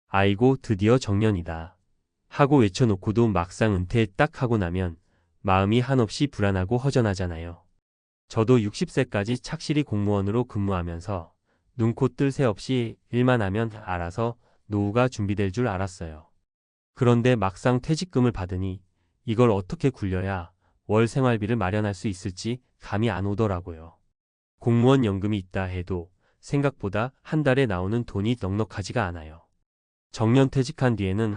아이고 드디어 정년이다 하고 외쳐놓고도 막상 은퇴 딱 하고 나면 마음이 한없이 불안하고 허전하잖아요. 저도 60세까지 착실히 공무원으로 근무하면서 눈코 뜰 새 없이 일만 하면 알아서 노후가 준비될 줄 알았어요. 그런데 막상 퇴직금을 받으니 이걸 어떻게 굴려야 월 생활비를 마련할 수 있을지 감이 안 오더라고요. 공무원 연금이 있다 해도 생각보다 한 달에 나오는 돈이 넉넉하지가 않아요. 정년 퇴직한 뒤에는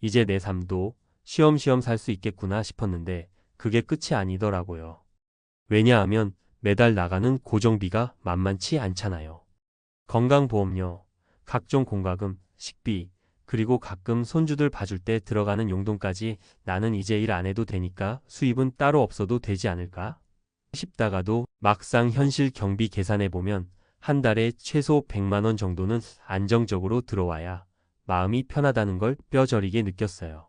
이제 내 삶도 쉬엄쉬엄 살 수 있겠구나 싶었는데 그게 끝이 아니더라고요. 왜냐하면 매달 나가는 고정비가 만만치 않잖아요. 건강보험료, 각종 공과금, 식비, 그리고 가끔 손주들 봐줄 때 들어가는 용돈까지 나는 이제 일 안 해도 되니까 수입은 따로 없어도 되지 않을까 싶다가도 막상 현실 경비 계산해보면 한 달에 최소 100만 원 정도는 안정적으로 들어와야 마음이 편하다는 걸 뼈저리게 느꼈어요.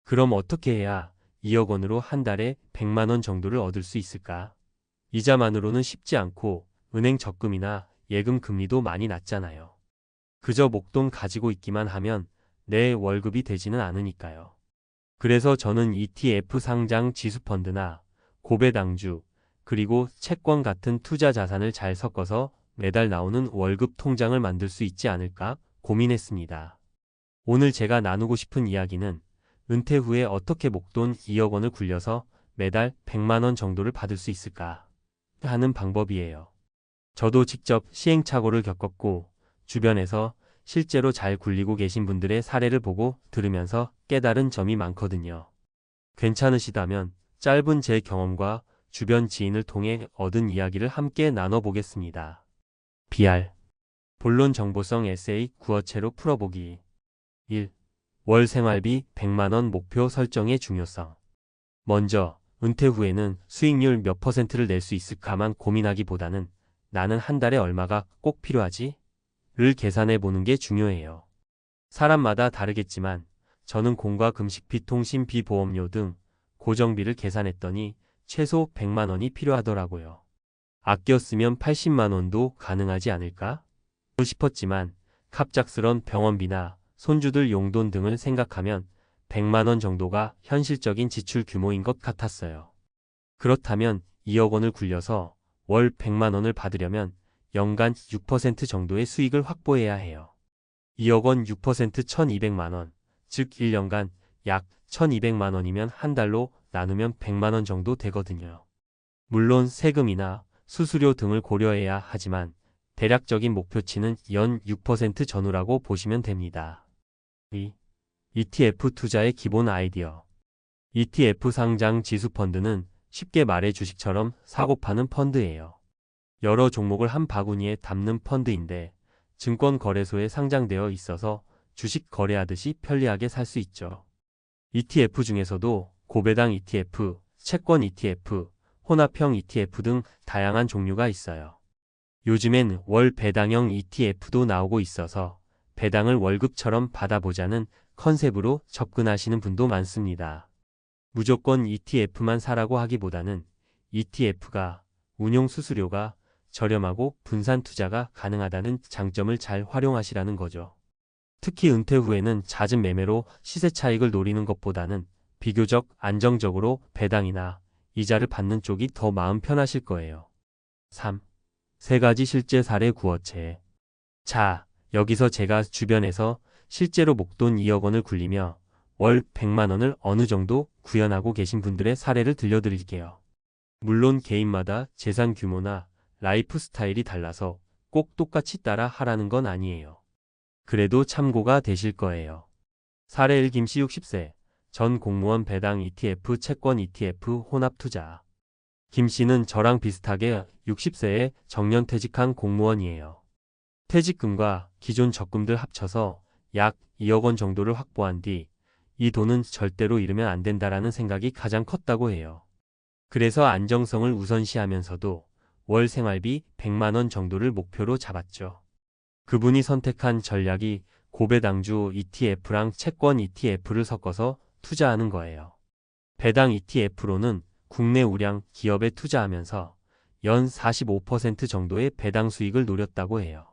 그럼 어떻게 해야 2억 원으로 한 달에 100만 원 정도를 얻을 수 있을까? 이자만으로는 쉽지 않고 은행 적금이나 예금 금리도 많이 낮잖아요. 그저 목돈 가지고 있기만 하면 내 월급이 되지는 않으니까요. 그래서 저는 ETF 상장 지수펀드나 고배당주, 그리고 채권 같은 투자 자산을 잘 섞어서 매달 나오는 월급 통장을 만들 수 있지 않을까 고민했습니다. 오늘 제가 나누고 싶은 이야기는 은퇴 후에 어떻게 목돈 2억 원을 굴려서 매달 100만 원 정도를 받을 수 있을까 하는 방법이에요. 저도 직접 시행착오를 겪었고 주변에서 실제로 잘 굴리고 계신 분들의 사례를 보고 들으면서 깨달은 점이 많거든요. 괜찮으시다면 짧은 제 경험과 주변 지인을 통해 얻은 이야기를 함께 나눠보겠습니다. BR 본론 정보성 에세이 구어체로 풀어보기 1. 월 생활비 100만 원 목표 설정의 중요성. 먼저 은퇴 후에는 수익률 몇 %를 낼 수 있을까만 고민하기보다는 나는 한 달에 얼마가 꼭 필요하지? 를 계산해 보는 게 중요해요. 사람마다 다르겠지만 저는 공과 금식비, 통신비, 보험료 등 고정비를 계산했더니 최소 100만 원이 필요하더라고요. 아껴 쓰면 80만 원도 가능하지 않을까? 싶었지만 갑작스런 병원비나 손주들 용돈 등을 생각하면 100만 원 정도가 현실적인 지출 규모인 것 같았어요. 그렇다면 2억 원을 굴려서 월 100만 원을 받으려면 연간 6% 정도의 수익을 확보해야 해요. 2억 원 6% 1200만 원, 즉 1년간 약 1200만 원이면 한 달로 나누면 100만 원 정도 되거든요. 물론 세금이나 수수료 등을 고려해야 하지만 대략적인 목표치는 연 6% 전후라고 보시면 됩니다. 2. ETF 투자의 기본 아이디어. ETF 상장 지수펀드는 쉽게 말해 주식처럼 사고 파는 펀드예요. 여러 종목을 한 바구니에 담는 펀드인데 증권거래소에 상장되어 있어서 주식 거래하듯이 편리하게 살 수 있죠. ETF 중에서도 고배당 ETF, 채권 ETF, 혼합형 ETF 등 다양한 종류가 있어요. 요즘엔 월 배당형 ETF도 나오고 있어서 배당을 월급처럼 받아보자는 컨셉으로 접근하시는 분도 많습니다. 무조건 ETF만 사라고 하기보다는 ETF가 운용 수수료가 저렴하고 분산 투자가 가능하다는 장점을 잘 활용하시라는 거죠. 특히 은퇴 후에는 잦은 매매로 시세 차익을 노리는 것보다는 비교적 안정적으로 배당이나 이자를 받는 쪽이 더 마음 편하실 거예요. 3. 세 가지 실제 사례 구어체. 자, 여기서 제가 주변에서 실제로 목돈 2억 원을 굴리며 월 100만 원을 어느 정도 구현하고 계신 분들의 사례를 들려드릴게요. 물론 개인마다 재산 규모나 라이프 스타일이 달라서 꼭 똑같이 따라 하라는 건 아니에요. 그래도 참고가 되실 거예요. 사례 1 김씨 60세, 전 공무원 배당 ETF 채권 ETF 혼합 투자. 김씨는 저랑 비슷하게 60세에 정년퇴직한 공무원이에요. 퇴직금과 기존 적금들 합쳐서 약 2억 원 정도를 확보한 뒤 이 돈은 절대로 잃으면 안 된다라는 생각이 가장 컸다고 해요. 그래서 안정성을 우선시하면서도 월 생활비 100만 원 정도를 목표로 잡았죠. 그분이 선택한 전략이 고배당주 ETF랑 채권 ETF를 섞어서 투자하는 거예요. 배당 ETF로는 국내 우량 기업에 투자하면서 연 45% 정도의 배당 수익을 노렸다고 해요.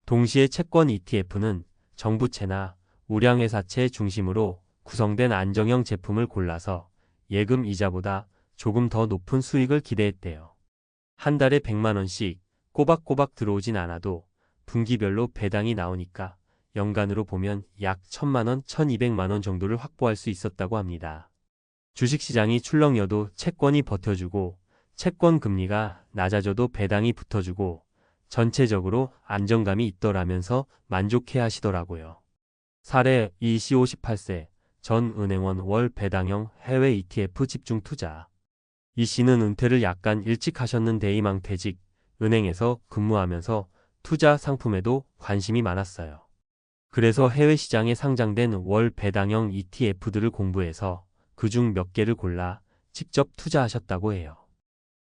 동시에 채권 ETF는 정부채나 우량회사채 중심으로 구성된 안정형 제품을 골라서 예금 이자보다 조금 더 높은 수익을 기대했대요. 한 달에 100만 원씩 꼬박꼬박 들어오진 않아도 분기별로 배당이 나오니까 연간으로 보면 약 1000만 원, 1200만 원 정도를 확보할 수 있었다고 합니다. 주식시장이 출렁여도 채권이 버텨주고 채권 금리가 낮아져도 배당이 붙어주고 전체적으로 안정감이 있더라면서 만족해 하시더라고요. 사례 이씨 58세 전 은행원 월 배당형 해외 ETF 집중 투자. 이 씨는 은퇴를 약간 일찍 하셨는데 희망퇴직, 은행에서 근무하면서 투자 상품에도 관심이 많았어요. 그래서 해외 시장에 상장된 월 배당형 ETF들을 공부해서 그중 몇 개를 골라 직접 투자하셨다고 해요.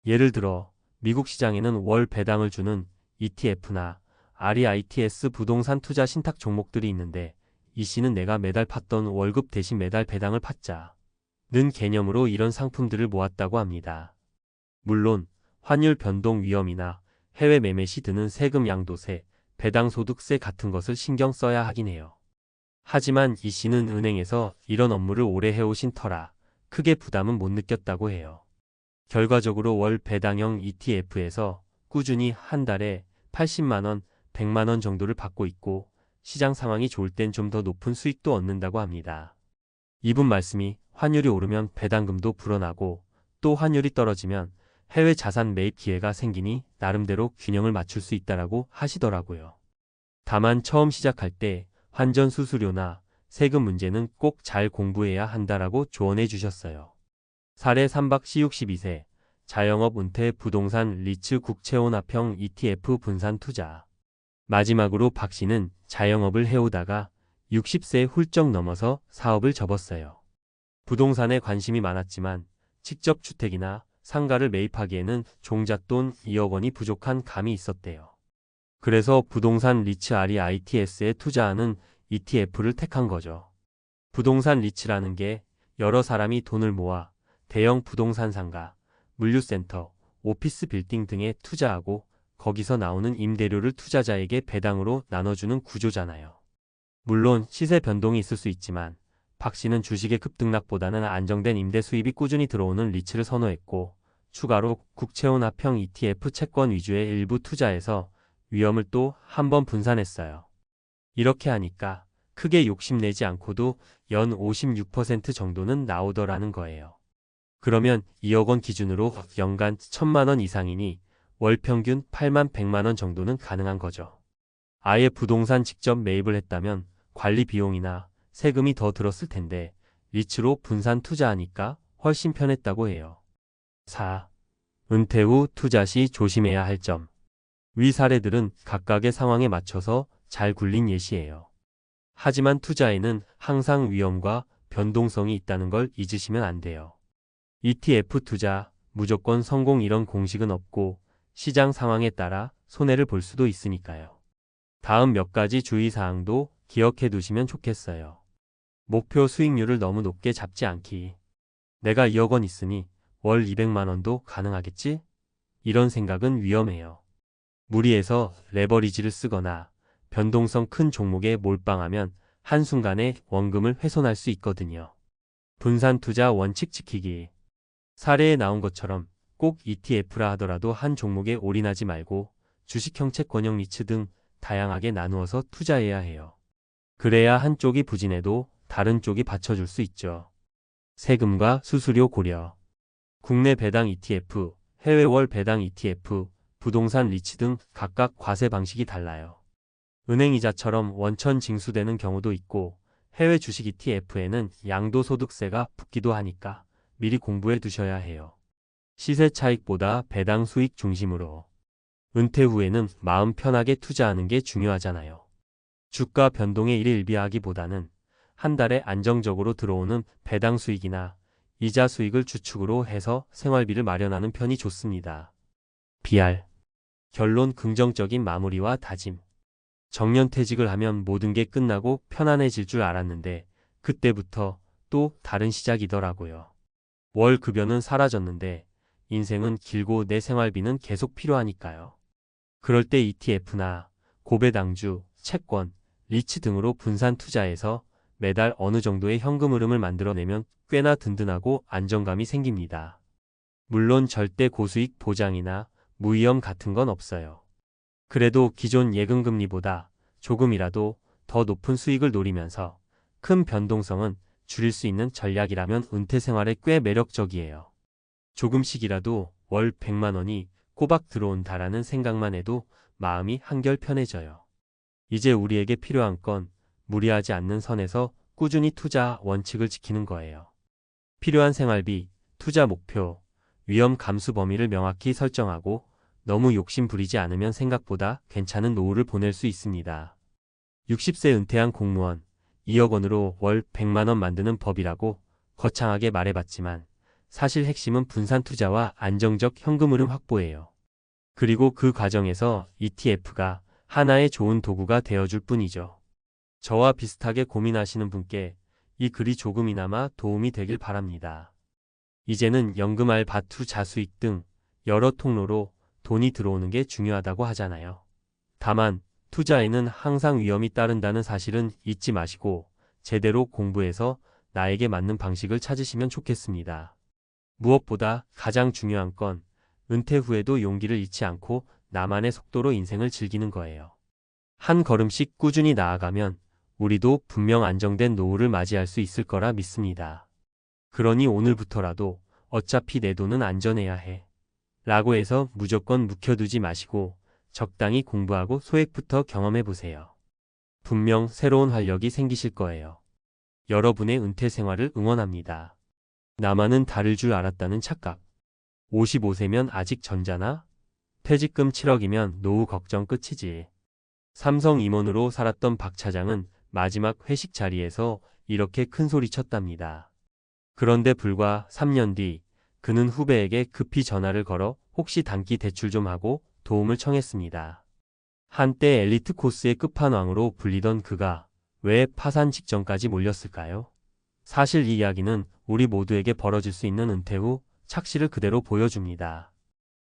예를 들어 미국 시장에는 월 배당을 주는 ETF나 REITs 부동산 투자 신탁 종목들이 있는데 이 씨는 내가 매달 팠던 월급 대신 매달 배당을 팠자는 개념으로 이런 상품들을 모았다고 합니다. 물론 환율 변동 위험이나 해외 매매 시 드는 세금 양도세, 배당소득세 같은 것을 신경 써야 하긴 해요. 하지만 이 씨는 은행에서 이런 업무를 오래 해오신 터라 크게 부담은 못 느꼈다고 해요. 결과적으로 월 배당형 ETF에서 꾸준히 한 달에 80만 원, 100만 원 정도를 받고 있고 시장 상황이 좋을 땐 좀 더 높은 수익도 얻는다고 합니다. 이분 말씀이 환율이 오르면 배당금도 불어나고 또 환율이 떨어지면 해외 자산 매입 기회가 생기니 나름대로 균형을 맞출 수 있다라고 하시더라고요. 다만 처음 시작할 때 환전 수수료나 세금 문제는 꼭 잘 공부해야 한다라고 조언해 주셨어요. 사례 3박 씨 62세 자영업 은퇴 부동산 리츠 국채혼합형 ETF 분산 투자. 마지막으로 박 씨는 자영업을 해오다가 60세 훌쩍 넘어서 사업을 접었어요. 부동산에 관심이 많았지만 직접 주택이나 상가를 매입하기에는 종잣돈 2억 원이 부족한 감이 있었대요. 그래서 부동산 리츠 REITs에 투자하는 ETF를 택한 거죠. 부동산 리츠라는 게 여러 사람이 돈을 모아 대형 부동산 상가, 물류센터, 오피스 빌딩 등에 투자하고 거기서 나오는 임대료를 투자자에게 배당으로 나눠주는 구조잖아요. 물론 시세 변동이 있을 수 있지만 박 씨는 주식의 급등락보다는 안정된 임대 수입이 꾸준히 들어오는 리츠를 선호했고 추가로 국채혼합형 ETF 채권 위주의 일부 투자해서 위험을 또 한 번 분산했어요. 이렇게 하니까 크게 욕심내지 않고도 연 56% 정도는 나오더라는 거예요. 그러면 2억 원 기준으로 연간 1000만 원 이상이니 월 평균 8만 100만 원 정도는 가능한 거죠. 아예 부동산 직접 매입을 했다면 관리 비용이나 세금이 더 들었을 텐데 리츠로 분산 투자하니까 훨씬 편했다고 해요. 4. 은퇴 후 투자 시 조심해야 할 점. 위 사례들은 각각의 상황에 맞춰서 잘 굴린 예시예요. 하지만 투자에는 항상 위험과 변동성이 있다는 걸 잊으시면 안 돼요. ETF 투자, 무조건 성공 이런 공식은 없고 시장 상황에 따라 손해를 볼 수도 있으니까요. 다음 몇 가지 주의사항도 기억해 두시면 좋겠어요. 목표 수익률을 너무 높게 잡지 않기. 내가 2억 원 있으니 월 200만 원도 가능하겠지? 이런 생각은 위험해요. 무리해서 레버리지를 쓰거나 변동성 큰 종목에 몰빵하면 한순간에 원금을 훼손할 수 있거든요. 분산 투자 원칙 지키기. 사례에 나온 것처럼 꼭 ETF라 하더라도 한 종목에 올인하지 말고 주식형 채권형 리츠 등 다양하게 나누어서 투자해야 해요. 그래야 한쪽이 부진해도 다른 쪽이 받쳐줄 수 있죠. 세금과 수수료 고려. 국내 배당 ETF, 해외 월 배당 ETF, 부동산 리츠 등 각각 과세 방식이 달라요. 은행이자처럼 원천 징수되는 경우도 있고 해외 주식 ETF에는 양도소득세가 붙기도 하니까 미리 공부해 두셔야 해요. 시세 차익보다 배당 수익 중심으로. 은퇴 후에는 마음 편하게 투자하는 게 중요하잖아요. 주가 변동에 일희일비하기보다는 한 달에 안정적으로 들어오는 배당 수익이나 이자 수익을 주축으로 해서 생활비를 마련하는 편이 좋습니다. BR. 결론 긍정적인 마무리와 다짐. 정년퇴직을 하면 모든 게 끝나고 편안해질 줄 알았는데 그때부터 또 다른 시작이더라고요. 월 급여는 사라졌는데 인생은 길고 내 생활비는 계속 필요하니까요. 그럴 때 ETF나 고배당주, 채권, 리츠 등으로 분산 투자해서 매달 어느 정도의 현금 흐름을 만들어내면 꽤나 든든하고 안정감이 생깁니다. 물론 절대 고수익 보장이나 무위험 같은 건 없어요. 그래도 기존 예금금리보다 조금이라도 더 높은 수익을 노리면서 큰 변동성은 줄일 수 있는 전략이라면 은퇴 생활에 꽤 매력적이에요. 조금씩이라도 월 100만 원이 꼬박 들어온다라는 생각만 해도 마음이 한결 편해져요. 이제 우리에게 필요한 건 무리하지 않는 선에서 꾸준히 투자 원칙을 지키는 거예요. 필요한 생활비, 투자 목표, 위험 감수 범위를 명확히 설정하고 너무 욕심 부리지 않으면 생각보다 괜찮은 노후를 보낼 수 있습니다. 60세 은퇴한 공무원, 2억 원으로 월 100만 원 만드는 법이라고 거창하게 말해봤지만 사실 핵심은 분산 투자와 안정적 현금 흐름 확보예요. 그리고 그 과정에서 ETF가 하나의 좋은 도구가 되어줄 뿐이죠. 저와 비슷하게 고민하시는 분께 이 글이 조금이나마 도움이 되길 바랍니다. 이제는 연금 알바 투자 수익 등 여러 통로로 돈이 들어오는 게 중요하다고 하잖아요. 다만 투자에는 항상 위험이 따른다는 사실은 잊지 마시고 제대로 공부해서 나에게 맞는 방식을 찾으시면 좋겠습니다. 무엇보다 가장 중요한 건 은퇴 후에도 용기를 잃지 않고 나만의 속도로 인생을 즐기는 거예요. 한 걸음씩 꾸준히 나아가면 우리도 분명 안정된 노후를 맞이할 수 있을 거라 믿습니다. 그러니 오늘부터라도 어차피 내 돈은 안전해야 해. 라고 해서 무조건 묵혀두지 마시고 적당히 공부하고 소액부터 경험해보세요. 분명 새로운 활력이 생기실 거예요. 여러분의 은퇴 생활을 응원합니다. 나만은 다를 줄 알았다는 착각. 55세면 아직 전자나? 퇴직금 7억이면 노후 걱정 끝이지. 삼성 임원으로 살았던 박 차장은 마지막 회식 자리에서 이렇게 큰 소리 쳤답니다. 그런데 불과 3년 뒤 그는 후배에게 급히 전화를 걸어 혹시 단기 대출 좀 하고 도움을 청했습니다. 한때 엘리트 코스의 끝판왕으로 불리던 그가 왜 파산 직전까지 몰렸을까요? 사실 이 이야기는 우리 모두에게 벌어질 수 있는 은퇴 후 착시를 그대로 보여줍니다.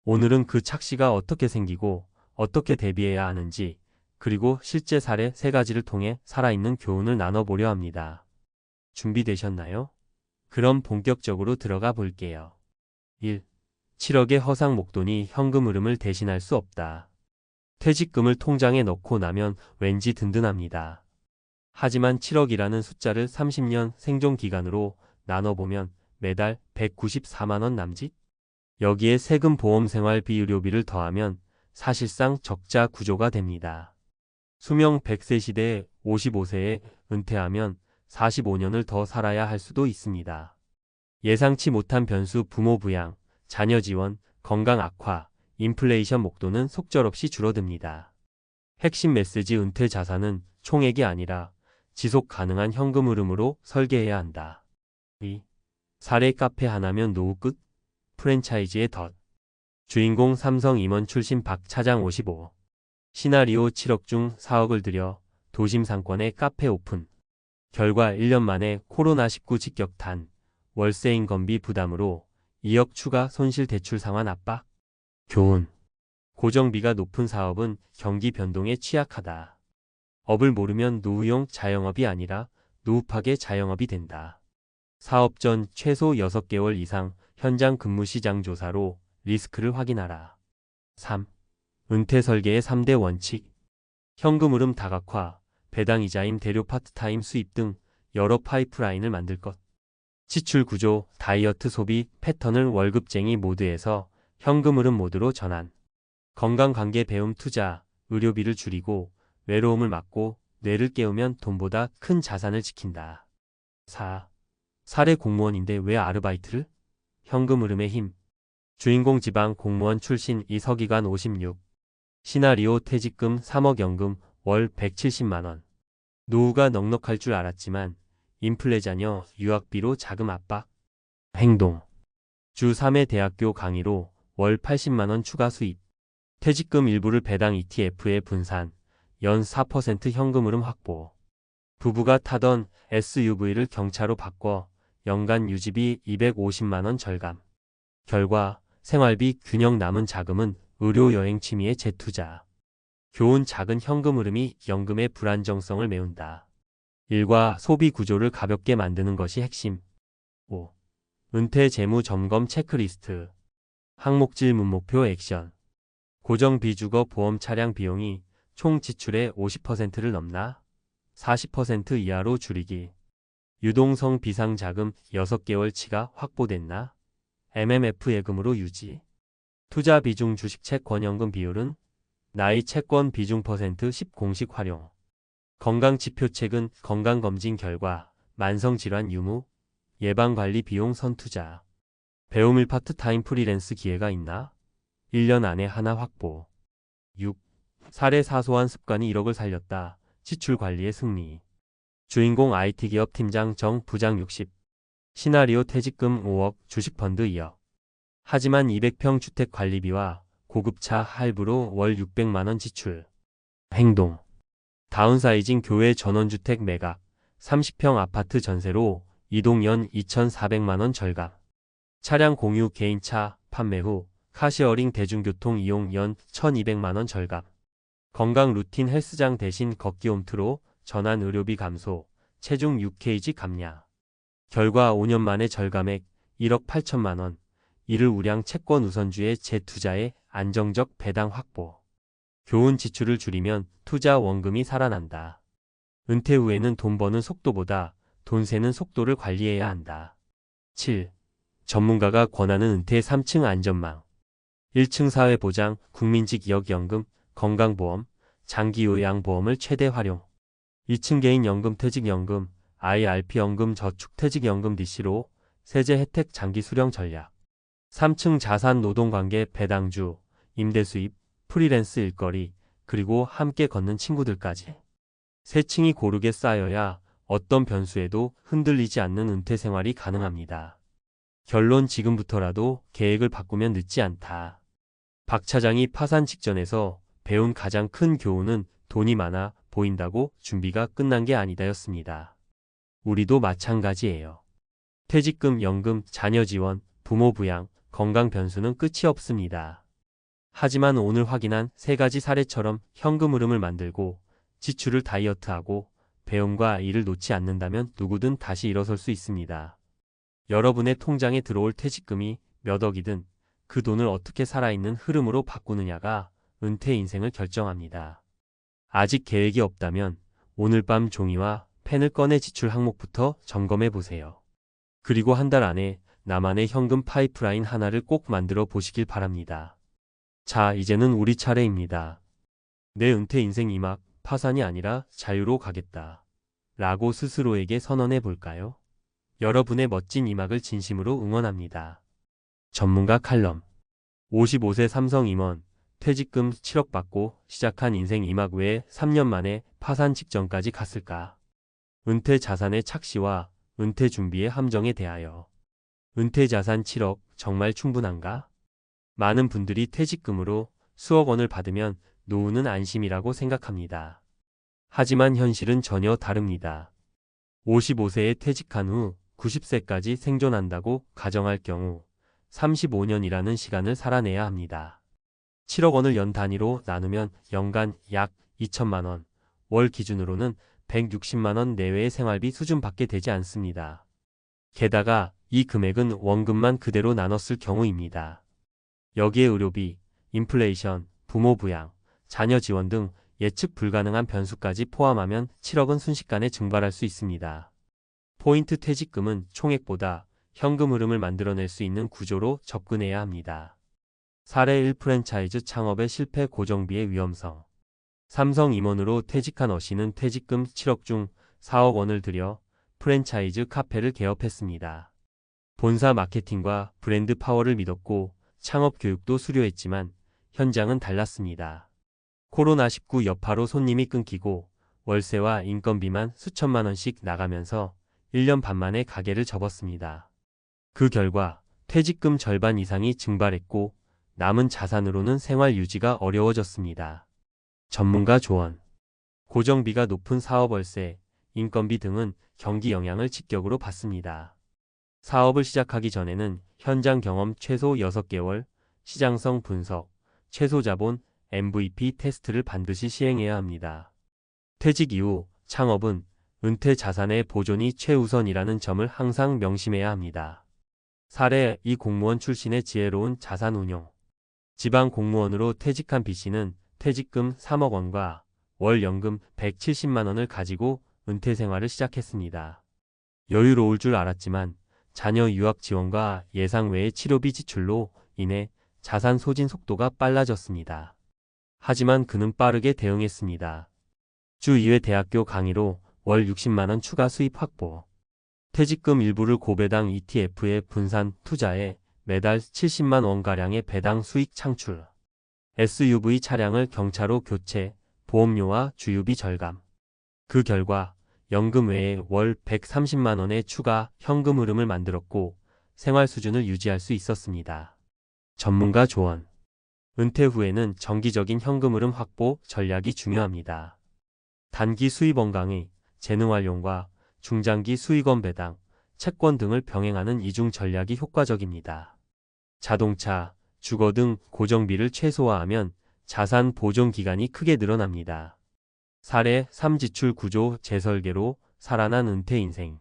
오늘은 그 착시가 어떻게 생기고 어떻게 대비해야 하는지 그리고 실제 사례 3가지를 통해 살아있는 교훈을 나눠보려 합니다. 준비되셨나요? 그럼 본격적으로 들어가 볼게요. 1. 7억의 허상 목돈이 현금 흐름을 대신할 수 없다. 퇴직금을 통장에 넣고 나면 왠지 든든합니다. 하지만 7억이라는 숫자를 30년 생존 기간으로 나눠보면 매달 194만 원 남짓? 여기에 세금 보험 생활비 의료비를 더하면 사실상 적자 구조가 됩니다. 수명 100세 시대에 55세에 은퇴하면 45년을 더 살아야 할 수도 있습니다. 예상치 못한 변수 부모 부양, 자녀 지원, 건강 악화, 인플레이션 목돈은 속절없이 줄어듭니다. 핵심 메시지 은퇴 자산은 총액이 아니라 지속 가능한 현금 흐름으로 설계해야 한다. 2. 사례 카페 하나면 노후 끝? 프랜차이즈의 덫. 주인공 삼성 임원 출신 박 차장 55. 시나리오 7억 중 4억을 들여 도심 상권에 카페 오픈. 결과 1년 만에 코로나19 직격탄, 월세 인건비 부담으로 2억 추가 손실 대출 상환 압박. 교훈. 고정비가 높은 사업은 경기 변동에 취약하다. 업을 모르면 노후용 자영업이 아니라 노후파괴 자영업이 된다. 사업 전 최소 6개월 이상 현장 근무 시장 조사로 리스크를 확인하라. 3. 은퇴 설계의 3대 원칙. 현금 흐름 다각화, 배당 이자임 대료 파트타임 수입 등 여러 파이프라인을 만들 것. 지출 구조, 다이어트 소비 패턴을 월급쟁이 모드에서 현금 흐름 모드로 전환. 건강관계 배움 투자, 의료비를 줄이고 외로움을 막고 뇌를 깨우면 돈보다 큰 자산을 지킨다. 4. 사례 공무원인데 왜 아르바이트를? 현금 흐름의 힘. 주인공 지방 공무원 출신 이서기관 56. 시나리오 퇴직금 3억 연금 월 170만 원. 노후가 넉넉할 줄 알았지만 인플레 자녀 유학비로 자금 압박. 행동. 주 3회 대학교 강의로 월 80만 원 추가 수입. 퇴직금 일부를 배당 ETF에 분산. 연 4% 현금 흐름 확보. 부부가 타던 SUV를 경차로 바꿔 연간 유지비 250만 원 절감. 결과 생활비 균형 남은 자금은 의료 여행 취미에 재투자. 교훈 작은 현금 흐름이 연금의 불안정성을 메운다. 일과 소비 구조를 가볍게 만드는 것이 핵심. 5. 은퇴 재무 점검 체크리스트. 항목질 문목표 액션. 고정 비주거 보험 차량 비용이 총 지출의 50%를 넘나? 40% 이하로 줄이기. 유동성 비상자금 6개월치가 확보됐나? MMF 예금으로 유지. 투자 비중 주식 채권연금 비율은? 나이 채권 비중 %10 공식 활용. 건강지표 최근 건강검진 결과 만성질환 유무, 예방관리 비용 선투자. 배움일 파트타임 프리랜스 기회가 있나? 1년 안에 하나 확보. 6. 사례 사소한 습관이 1억을 살렸다. 지출 관리의 승리. 주인공 IT기업 팀장 정 부장 60. 시나리오 퇴직금 5억, 주식펀드 2억. 하지만 200평 주택 관리비와 고급차 할부로 월 600만원 지출. 행동. 다운사이징 교외 전원주택 매각. 30평 아파트 전세로 이동 연 2,400만원 절감. 차량 공유 개인차 판매 후 카시어링 대중교통 이용 연 1,200만원 절감. 건강 루틴 헬스장 대신 걷기 홈트로 전환 의료비 감소, 체중 6kg 감량. 결과 5년 만에 절감액 1억 8천만원. 이를 우량 채권 우선주의 재투자에 안정적 배당 확보. 교훈 지출을 줄이면 투자 원금이 살아난다. 은퇴 후에는 돈 버는 속도보다 돈 세는 속도를 관리해야 한다. 7. 전문가가 권하는 은퇴 3층 안전망. 1층 사회보장, 국민직 여연금, 건강보험, 장기요양보험을 최대 활용. 2층 개인연금 퇴직연금, IRP연금 저축퇴직연금 DC로 세제 혜택 장기 수령 전략. 3층 자산 노동관계 배당주, 임대수입, 프리랜스 일거리, 그리고 함께 걷는 친구들까지. 세 층이 고르게 쌓여야 어떤 변수에도 흔들리지 않는 은퇴 생활이 가능합니다. 결론 지금부터라도 계획을 바꾸면 늦지 않다. 박 차장이 파산 직전에서 배운 가장 큰 교훈은 돈이 많아 보인다고 준비가 끝난 게 아니다였습니다. 우리도 마찬가지예요. 퇴직금, 연금, 자녀 지원, 부모 부양, 건강 변수는 끝이 없습니다. 하지만 오늘 확인한 3가지 사례처럼 현금 흐름을 만들고 지출을 다이어트하고 배움과 일을 놓지 않는다면 누구든 다시 일어설 수 있습니다. 여러분의 통장에 들어올 퇴직금이 몇 억이든 그 돈을 어떻게 살아있는 흐름으로 바꾸느냐가 은퇴 인생을 결정합니다. 아직 계획이 없다면 오늘 밤 종이와 펜을 꺼내 지출 항목부터 점검해 보세요. 그리고 한 달 안에 나만의 현금 파이프라인 하나를 꼭 만들어 보시길 바랍니다. 자, 이제는 우리 차례입니다. 내 은퇴 인생 이막 파산이 아니라 자유로 가겠다. 라고 스스로에게 선언해 볼까요? 여러분의 멋진 이막을 진심으로 응원합니다. 전문가 칼럼. 55세 삼성 임원, 퇴직금 7억 받고 시작한 인생 이막 왜 3년 만에 파산 직전까지 갔을까? 은퇴 자산의 착시와 은퇴 준비의 함정에 대하여. 은퇴 자산 7억 정말 충분한가? 많은 분들이 퇴직금으로 수억 원을 받으면 노후는 안심이라고 생각합니다. 하지만 현실은 전혀 다릅니다. 55세에 퇴직한 후 90세까지 생존한다고 가정할 경우 35년이라는 시간을 살아내야 합니다. 7억 원을 연 단위로 나누면 연간 약 2천만 원, 월 기준으로는 160만 원 내외의 생활비 수준밖에 되지 않습니다. 게다가 이 금액은 원금만 그대로 나눴을 경우입니다. 여기에 의료비, 인플레이션, 부모 부양, 자녀 지원 등 예측 불가능한 변수까지 포함하면 7억은 순식간에 증발할 수 있습니다. 포인트 퇴직금은 총액보다 현금 흐름을 만들어낼 수 있는 구조로 접근해야 합니다. 사례 1 프랜차이즈 창업의 실패 고정비의 위험성. 삼성 임원으로 퇴직한 어씨는 퇴직금 7억 중 4억 원을 들여 프랜차이즈 카페를 개업했습니다. 본사 마케팅과 브랜드 파워를 믿었고 창업 교육도 수료했지만 현장은 달랐습니다. 코로나19 여파로 손님이 끊기고 월세와 인건비만 수천만 원씩 나가면서 1년 반 만에 가게를 접었습니다. 그 결과 퇴직금 절반 이상이 증발했고 남은 자산으로는 생활 유지가 어려워졌습니다. 전문가 조언. 고정비가 높은 사업 월세, 인건비 등은 경기 영향을 직격으로 받습니다. 사업을 시작하기 전에는 현장 경험 최소 6개월, 시장성 분석, 최소 자본, MVP 테스트를 반드시 시행해야 합니다. 퇴직 이후 창업은 은퇴 자산의 보존이 최우선이라는 점을 항상 명심해야 합니다. 사례 이 공무원 출신의 지혜로운 자산 운용. 지방 공무원으로 퇴직한 B씨는 퇴직금 3억 원과 월 연금 170만 원을 가지고 은퇴 생활을 시작했습니다. 여유로울 줄 알았지만 자녀 유학 지원과 예상 외의 치료비 지출로 인해 자산 소진 속도가 빨라졌습니다. 하지만 그는 빠르게 대응했습니다. 주 2회 대학교 강의로 월 60만 원 추가 수입 확보. 퇴직금 일부를 고배당 ETF에 분산 투자해 매달 70만 원가량의 배당 수익 창출. SUV 차량을 경차로 교체, 보험료와 주유비 절감. 그 결과 연금 외에 월 130만 원의 추가 현금 흐름을 만들었고 생활 수준을 유지할 수 있었습니다. 전문가 조언. 은퇴 후에는 정기적인 현금 흐름 확보 전략이 중요합니다. 단기 수입원 강의, 재능 활용과 중장기 수익원 배당, 채권 등을 병행하는 이중 전략이 효과적입니다. 자동차, 주거 등 고정비를 최소화하면 자산 보존 기간이 크게 늘어납니다. 사례 3지출 구조 재설계로 살아난 은퇴 인생.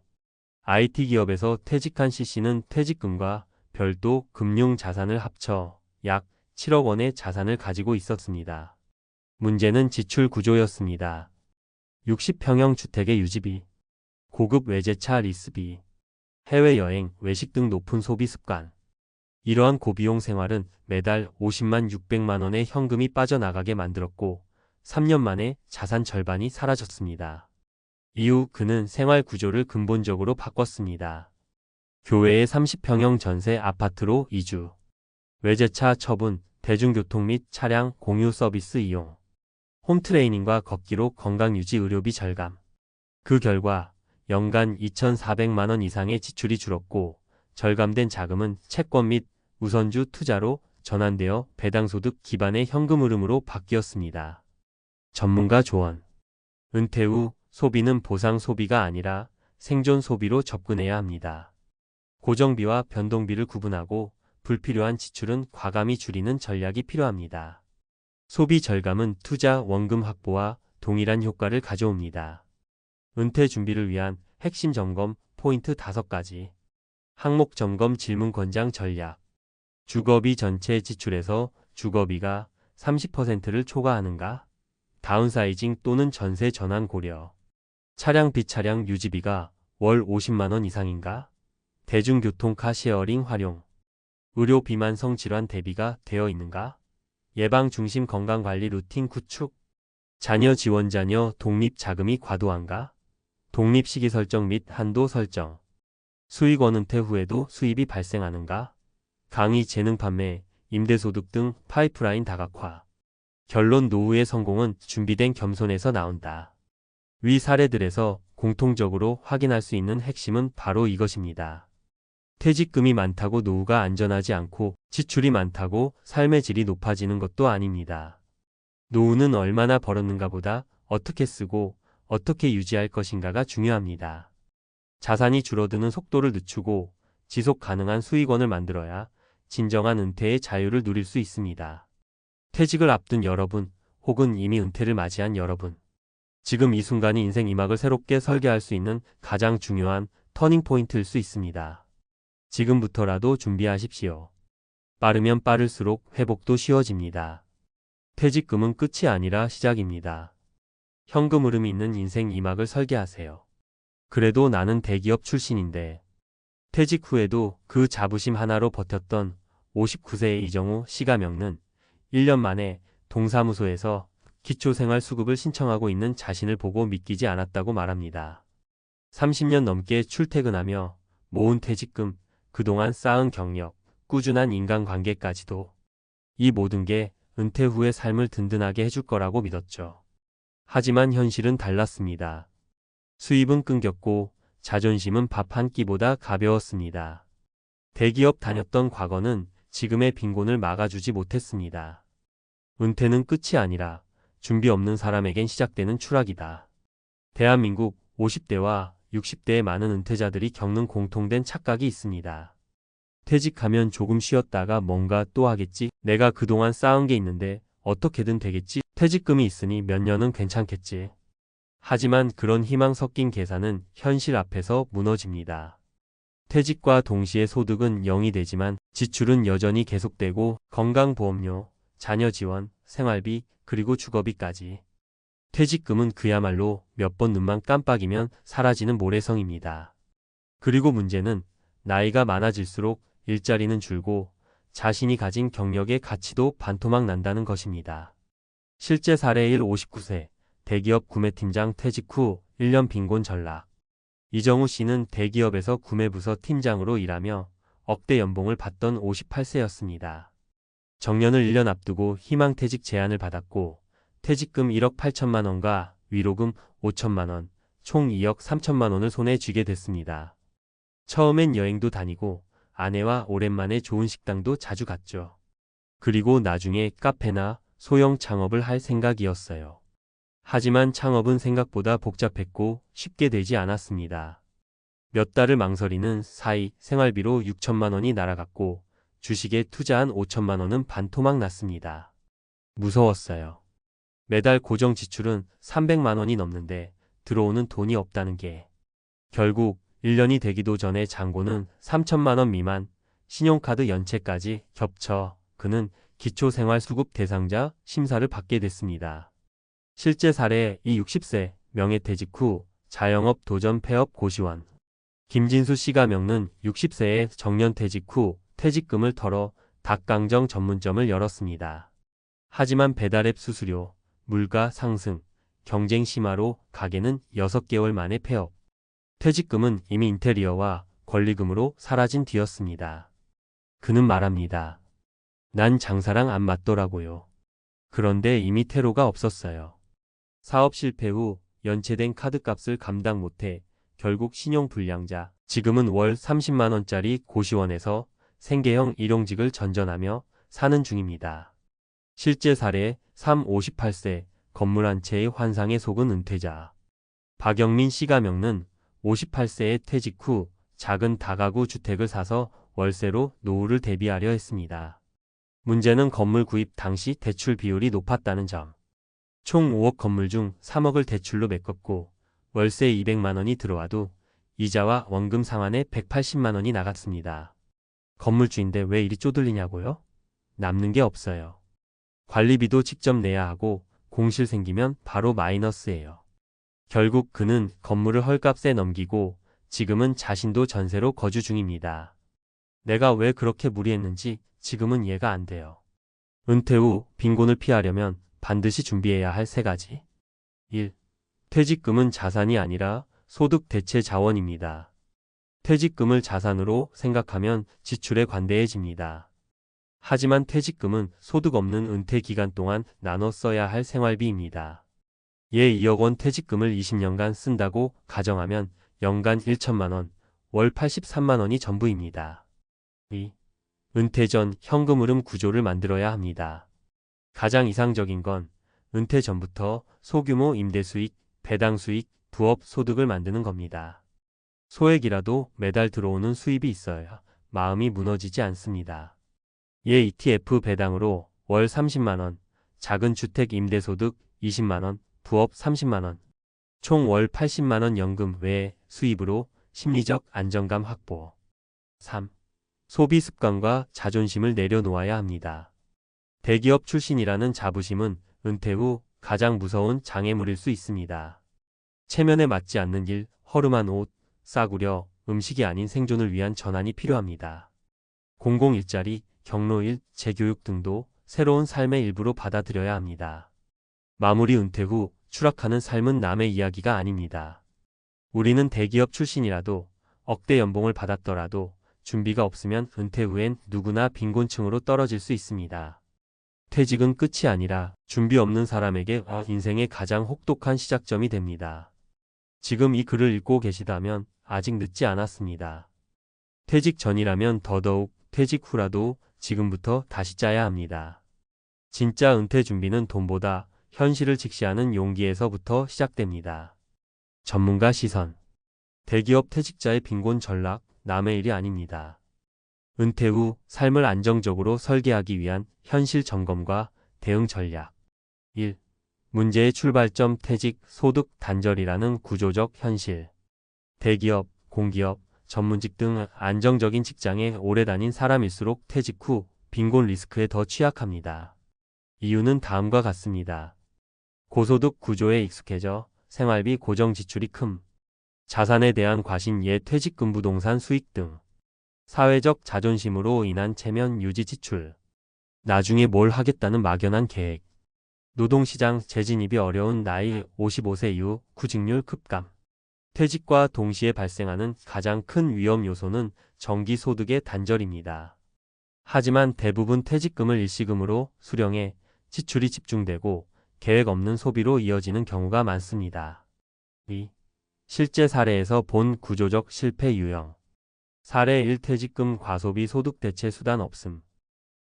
IT 기업에서 퇴직한 C씨는 퇴직금과 별도 금융 자산을 합쳐 약 7억 원의 자산을 가지고 있었습니다. 문제는 지출 구조였습니다. 60평형 주택의 유지비, 고급 외제차 리스비, 해외여행, 외식 등 높은 소비 습관. 이러한 고비용 생활은 매달 50만 600만 원의 현금이 빠져나가게 만들었고 3년 만에 자산 절반이 사라졌습니다. 이후 그는 생활 구조를 근본적으로 바꿨습니다. 교외의 30평형 전세 아파트로 이주. 외제차 처분, 대중교통 및 차량 공유 서비스 이용. 홈트레이닝과 걷기로 건강유지 의료비 절감. 그 결과 연간 2,400만 원 이상의 지출이 줄었고 절감된 자금은 채권 및 우선주 투자로 전환되어 배당소득 기반의 현금 흐름으로 바뀌었습니다. 전문가 조언. 은퇴 후 소비는 보상 소비가 아니라 생존 소비로 접근해야 합니다. 고정비와 변동비를 구분하고 불필요한 지출은 과감히 줄이는 전략이 필요합니다. 소비 절감은 투자 원금 확보와 동일한 효과를 가져옵니다. 은퇴 준비를 위한 핵심 점검 포인트 5가지. 항목 점검 질문 권장 전략. 주거비 전체 지출에서 주거비가 30%를 초과하는가? 다운사이징 또는 전세 전환 고려. 차량 비차량 유지비가 월 50만 원 이상인가? 대중교통 카시어링 활용. 의료 비만성 질환 대비가 되어 있는가? 예방 중심 건강관리 루틴 구축. 자녀 지원 자녀 독립 자금이 과도한가? 독립 시기 설정 및 한도 설정. 수익원 은퇴 후에도 수입이 발생하는가? 강의 재능 판매, 임대소득 등 파이프라인 다각화. 결론 노후의 성공은 준비된 겸손에서 나온다. 위 사례들에서 공통적으로 확인할 수 있는 핵심은 바로 이것입니다. 퇴직금이 많다고 노후가 안전하지 않고 지출이 많다고 삶의 질이 높아지는 것도 아닙니다. 노후는 얼마나 벌었는가 보다 어떻게 쓰고 어떻게 유지할 것인가가 중요합니다. 자산이 줄어드는 속도를 늦추고 지속 가능한 수익원을 만들어야 진정한 은퇴의 자유를 누릴 수 있습니다. 퇴직을 앞둔 여러분, 혹은 이미 은퇴를 맞이한 여러분. 지금 이 순간이 인생 2막을 새롭게 설계할 수 있는 가장 중요한 터닝포인트일 수 있습니다. 지금부터라도 준비하십시오. 빠르면 빠를수록 회복도 쉬워집니다. 퇴직금은 끝이 아니라 시작입니다. 현금 흐름이 있는 인생 2막을 설계하세요. 그래도 나는 대기업 출신인데. 퇴직 후에도 그 자부심 하나로 버텼던 59세의 이정우 씨가 겪는 1년 만에 동사무소에서 기초생활수급을 신청하고 있는 자신을 보고 믿기지 않았다고 말합니다. 30년 넘게 출퇴근하며 모은 퇴직금, 그동안 쌓은 경력, 꾸준한 인간관계까지도 이 모든 게 은퇴 후의 삶을 든든하게 해줄 거라고 믿었죠. 하지만 현실은 달랐습니다. 수입은 끊겼고 자존심은 밥 한 끼보다 가벼웠습니다. 대기업 다녔던 과거는 지금의 빈곤을 막아주지 못했습니다. 은퇴는 끝이 아니라 준비 없는 사람에겐 시작되는 추락이다. 대한민국 50대와 60대의 많은 은퇴자들이 겪는 공통된 착각이 있습니다. 퇴직하면 조금 쉬었다가 뭔가 또 하겠지? 내가 그동안 쌓은 게 있는데 어떻게든 되겠지. 퇴직금이 있으니 몇 년은 괜찮겠지. 하지만 그런 희망 섞인 계산은 현실 앞에서 무너집니다. 퇴직과 동시에 소득은 0이 되지만 지출은 여전히 계속되고 건강보험료, 자녀 지원, 생활비, 그리고 주거비까지. 퇴직금은 그야말로 몇 번 눈만 깜빡이면 사라지는 모래성입니다. 그리고 문제는 나이가 많아질수록 일자리는 줄고 자신이 가진 경력의 가치도 반토막 난다는 것입니다. 실제 사례 1 59세 대기업 구매팀장 퇴직 후 1년 빈곤 전락. 이정우 씨는 대기업에서 구매부서 팀장으로 일하며 억대 연봉을 받던 58세였습니다. 정년을 1년 앞두고 희망퇴직 제안을 받았고 퇴직금 1억 8천만 원과 위로금 5천만 원, 총 2억 3천만 원을 손에 쥐게 됐습니다. 처음엔 여행도 다니고 아내와 오랜만에 좋은 식당도 자주 갔죠. 그리고 나중에 카페나 소형 창업을 할 생각이었어요. 하지만 창업은 생각보다 복잡했고 쉽게 되지 않았습니다. 몇 달을 망설이는 사이 생활비로 6천만 원이 날아갔고 주식에 투자한 5천만 원은 반토막 났습니다. 무서웠어요. 매달 고정 지출은 300만 원이 넘는데 들어오는 돈이 없다는 게. 결국 1년이 되기도 전에 잔고는 3천만 원 미만, 신용카드 연체까지 겹쳐 그는 기초생활수급 대상자 심사를 받게 됐습니다. 실제 사례 이 60세 명예퇴직 후 자영업 도전 폐업 고시원. 김진수 씨가 겪는 60세의 정년퇴직 후 퇴직금을 털어 닭강정 전문점을 열었습니다. 하지만 배달앱 수수료, 물가 상승, 경쟁 심화로 가게는 6개월 만에 폐업. 퇴직금은 이미 인테리어와 권리금으로 사라진 뒤였습니다. 그는 말합니다. 난 장사랑 안 맞더라고요. 그런데 이미 퇴로가 없었어요. 사업 실패 후 연체된 카드값을 감당 못해 결국 신용불량자, 지금은 월 30만 원짜리 고시원에서 생계형 일용직을 전전하며 사는 중입니다. 실제 사례 58세 건물 한 채의 환상에 속은 은퇴자. 박영민 씨가 겪는 58세의 퇴직 후 작은 다가구 주택을 사서 월세로 노후를 대비하려 했습니다. 문제는 건물 구입 당시 대출 비율이 높았다는 점. 총 5억 건물 중 3억을 대출로 메꿨고 월세 200만 원이 들어와도 이자와 원금 상환에 180만 원이 나갔습니다. 건물주인데 왜 이리 쪼들리냐고요? 남는 게 없어요. 관리비도 직접 내야 하고 공실 생기면 바로 마이너스예요. 결국 그는 건물을 헐값에 넘기고 지금은 자신도 전세로 거주 중입니다. 내가 왜 그렇게 무리했는지 지금은 이해가 안 돼요. 은퇴 후 빈곤을 피하려면 반드시 준비해야 할 3가지. 1. 퇴직금은 자산이 아니라 소득 대체 자원입니다. 퇴직금을 자산으로 생각하면 지출에 관대해집니다. 하지만 퇴직금은 소득 없는 은퇴 기간 동안 나눠 써야 할 생활비입니다. 예 2억 원 퇴직금을 20년간 쓴다고 가정하면 연간 1천만 원, 월 83만 원이 전부입니다. 2. 은퇴 전 현금 흐름 구조를 만들어야 합니다. 가장 이상적인 건 은퇴 전부터 소규모 임대 수익, 배당 수익, 부업 소득을 만드는 겁니다. 소액이라도 매달 들어오는 수입이 있어야 마음이 무너지지 않습니다. 예 ETF 배당으로 월 30만 원, 작은 주택 임대 소득 20만 원, 부업 30만 원, 총 월 80만 원 연금 외 수입으로 심리적 안정감 확보. 3. 소비 습관과 자존심을 내려놓아야 합니다. 대기업 출신이라는 자부심은 은퇴 후 가장 무서운 장애물일 수 있습니다. 체면에 맞지 않는 일, 허름한 옷, 싸구려, 음식이 아닌 생존을 위한 전환이 필요합니다. 공공일자리, 경로일, 재교육 등도 새로운 삶의 일부로 받아들여야 합니다. 마무리 은퇴 후 추락하는 삶은 남의 이야기가 아닙니다. 우리는 대기업 출신이라도 억대 연봉을 받았더라도 준비가 없으면 은퇴 후엔 누구나 빈곤층으로 떨어질 수 있습니다. 퇴직은 끝이 아니라 준비 없는 사람에게 인생의 가장 혹독한 시작점이 됩니다. 지금 이 글을 읽고 계시다면 아직 늦지 않았습니다. 퇴직 전이라면 더더욱 퇴직 후라도 지금부터 다시 짜야 합니다. 진짜 은퇴 준비는 돈보다 현실을 직시하는 용기에서부터 시작됩니다. 전문가 시선. 대기업 퇴직자의 빈곤 전락, 남의 일이 아닙니다. 은퇴 후 삶을 안정적으로 설계하기 위한 현실 점검과 대응 전략. 1. 문제의 출발점 퇴직, 소득 단절이라는 구조적 현실. 대기업, 공기업, 전문직 등 안정적인 직장에 오래 다닌 사람일수록 퇴직 후 빈곤 리스크에 더 취약합니다. 이유는 다음과 같습니다. 고소득 구조에 익숙해져 생활비 고정 지출이 큼. 자산에 대한 과신 예 퇴직금 부동산 수익 등. 사회적 자존심으로 인한 체면 유지 지출. 나중에 뭘 하겠다는 막연한 계획. 노동시장 재진입이 어려운 나이 55세 이후 구직률 급감. 퇴직과 동시에 발생하는 가장 큰 위험 요소는 정기소득의 단절입니다. 하지만 대부분 퇴직금을 일시금으로 수령해 지출이 집중되고 계획 없는 소비로 이어지는 경우가 많습니다. 2. 실제 사례에서 본 구조적 실패 유형. 사례 1. 퇴직금 과소비 소득 대체 수단 없음.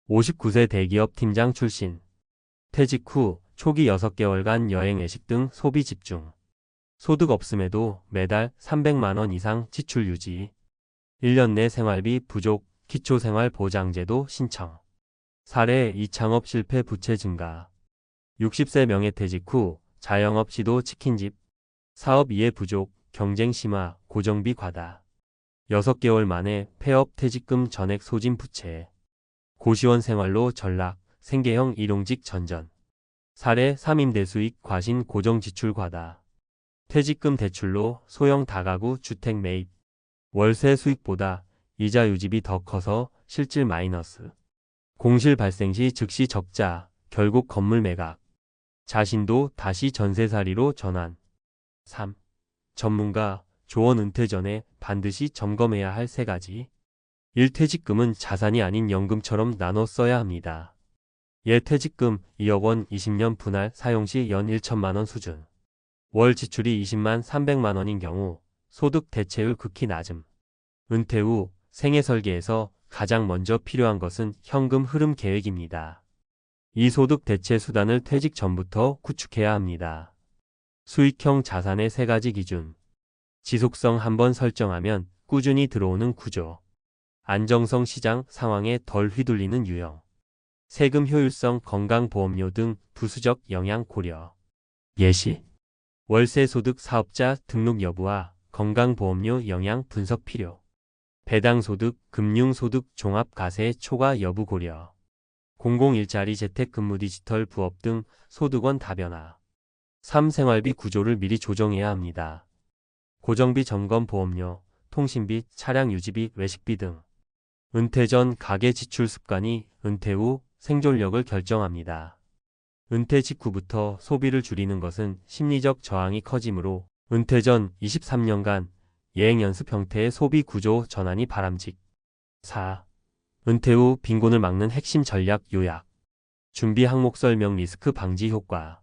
59세 대기업 팀장 출신. 퇴직 후 초기 6개월간 여행 외식 등 소비 집중. 소득 없음에도 매달 300만 원 이상 지출 유지. 1년 내 생활비 부족 기초생활보장제도 신청. 사례 2. 창업 실패 부채 증가. 60세 명예퇴직 후 자영업 시도 치킨집. 사업 이해 부족, 경쟁 심화, 고정비 과다. 6개월 만에 폐업 퇴직금 전액 소진 부채. 고시원 생활로 전락, 생계형 일용직 전전. 사례 3. 임대수익 과신 고정 지출 과다. 퇴직금 대출로 소형 다가구 주택 매입. 월세 수익보다 이자 유지비 더 커서 실질 마이너스. 공실 발생 시 즉시 적자, 결국 건물 매각. 자신도 다시 전세살이로 전환. 3. 전문가, 조언 은퇴 전에 반드시 점검해야 할 3가지. 1. 퇴직금은 자산이 아닌 연금처럼 나눠 써야 합니다. 예 퇴직금 2억 원 20년 분할 사용 시 연 1천만 원 수준. 월 지출이 20만 300만 원인 경우 소득 대체율 극히 낮음. 은퇴 후 생애 설계에서 가장 먼저 필요한 것은 현금 흐름 계획입니다. 이 소득 대체 수단을 퇴직 전부터 구축해야 합니다. 수익형 자산의 3가지 기준. 지속성 한번 설정하면 꾸준히 들어오는 구조. 안정성 시장 상황에 덜 휘둘리는 유형. 세금 효율성 건강보험료 등 부수적 영향 고려. 예시. 월세 소득 사업자 등록 여부와 건강보험료 영향 분석 필요. 배당소득, 금융소득 종합 과세 초과 여부 고려. 공공일자리 재택근무 디지털 부업 등 소득원 다변화. 3. 생활비 구조를 미리 조정해야 합니다. 고정비 점검 보험료, 통신비, 차량 유지비, 외식비 등. 은퇴 전 가계 지출 습관이 은퇴 후 생존력을 결정합니다. 은퇴 직후부터 소비를 줄이는 것은 심리적 저항이 커지므로 은퇴 전 23년간 예행 연습 형태의 소비 구조 전환이 바람직. 4. 은퇴 후 빈곤을 막는 핵심 전략 요약. 준비 항목 설명 리스크 방지 효과.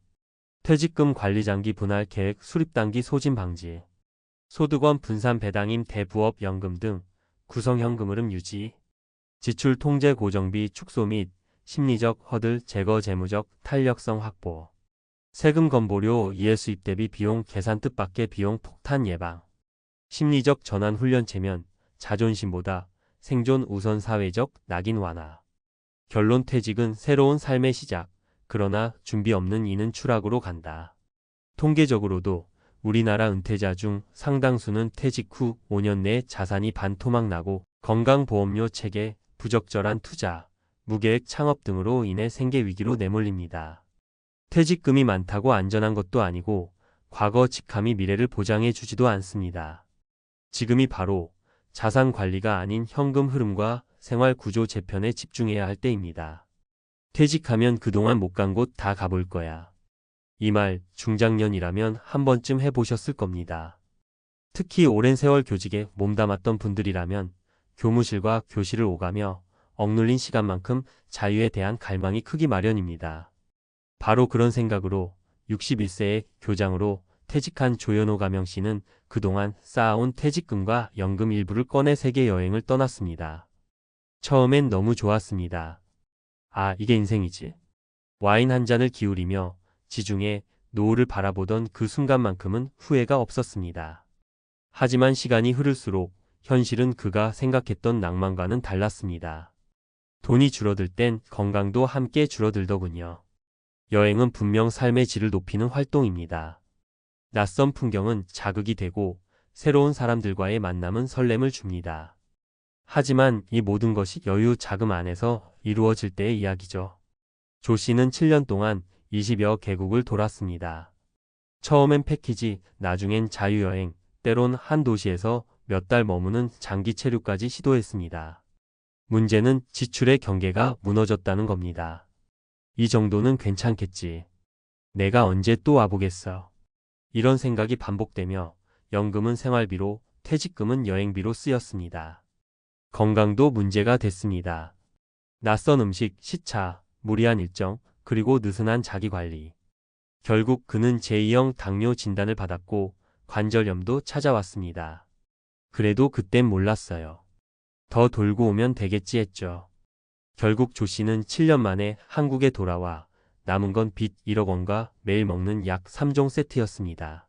퇴직금 관리 장기 분할 계획 수립 단기 소진 방지. 소득원 분산 배당임 대부업 연금 등 구성현금 흐름 유지. 지출 통제 고정비 축소 및 심리적 허들 제거 재무적 탄력성 확보. 세금 건보료 이해 수입 대비 비용 계산 뜻밖의 비용 폭탄 예방. 심리적 전환 훈련 체면 자존심보다 생존 우선 사회적 낙인 완화. 결론 퇴직은 새로운 삶의 시작. 그러나 준비 없는 이는 추락으로 간다. 통계적으로도 우리나라 은퇴자 중 상당수는 퇴직 후 5년 내에 자산이 반토막 나고 건강보험료 체계, 부적절한 투자, 무계획 창업 등으로 인해 생계 위기로 내몰립니다. 퇴직금이 많다고 안전한 것도 아니고 과거 직함이 미래를 보장해 주지도 않습니다. 지금이 바로 자산 관리가 아닌 현금 흐름과 생활 구조 재편에 집중해야 할 때입니다. 퇴직하면 그동안 못 간 곳 다 가볼 거야. 이 말 중장년이라면 한 번쯤 해보셨을 겁니다. 특히 오랜 세월 교직에 몸담았던 분들이라면 교무실과 교실을 오가며 억눌린 시간만큼 자유에 대한 갈망이 크기 마련입니다. 바로 그런 생각으로 61세의 교장으로 퇴직한 조현호 가명씨는 그동안 쌓아온 퇴직금과 연금 일부를 꺼내 세계 여행을 떠났습니다. 처음엔 너무 좋았습니다. 아, 이게 인생이지. 와인 한 잔을 기울이며 지중해 노을을 바라보던 그 순간만큼은 후회가 없었습니다. 하지만 시간이 흐를수록 현실은 그가 생각했던 낭만과는 달랐습니다. 돈이 줄어들 땐 건강도 함께 줄어들더군요. 여행은 분명 삶의 질을 높이는 활동입니다. 낯선 풍경은 자극이 되고 새로운 사람들과의 만남은 설렘을 줍니다. 하지만 이 모든 것이 여유 자금 안에서 이루어질 때의 이야기죠. 조 씨는 7년 동안 20여 개국을 돌았습니다. 처음엔 패키지, 나중엔 자유여행, 때론 한 도시에서 몇 달 머무는 장기 체류까지 시도했습니다. 문제는 지출의 경계가 무너졌다는 겁니다. 이 정도는 괜찮겠지. 내가 언제 또 와보겠어. 이런 생각이 반복되며 연금은 생활비로, 퇴직금은 여행비로 쓰였습니다. 건강도 문제가 됐습니다. 낯선 음식, 시차, 무리한 일정, 그리고 느슨한 자기관리. 결국 그는 제2형 당뇨 진단을 받았고 관절염도 찾아왔습니다. 그래도 그땐 몰랐어요. 더 돌고 오면 되겠지 했죠. 결국 조 씨는 7년 만에 한국에 돌아와 남은 건 빚 1억 원과 매일 먹는 약 3종 세트였습니다.